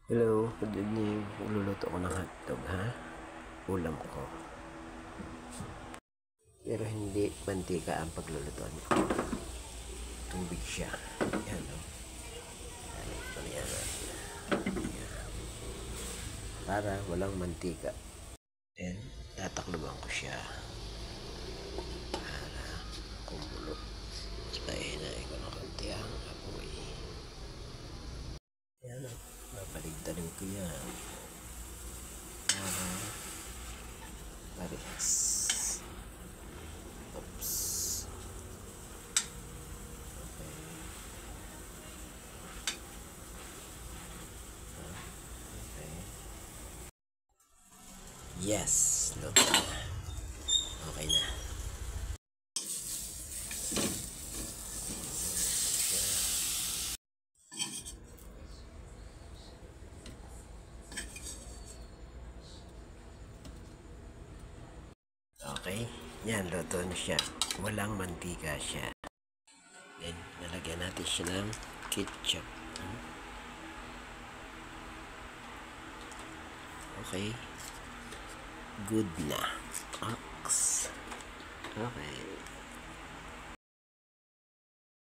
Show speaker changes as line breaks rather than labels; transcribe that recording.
Hello, good evening. Magluluto ko ng hotdog, ha? Ulam ko. Pero hindi mantika ang pagluluto niya. Tubig siya. Yan, no? Yan. Para walang mantika. Then, tatakluban ko siya. Para kumulo. Pahinay ko ng konti ang apoy. Yan, no? Mapaligtarin ko yan. Parehas. Oops. Okay. Okay. Yes. Look. Okay na. Okay. Yan, luto na siya. Walang mantika siya. Then, nalagyan natin siya ng ketchup. Okay. Good na. Ox. Okay.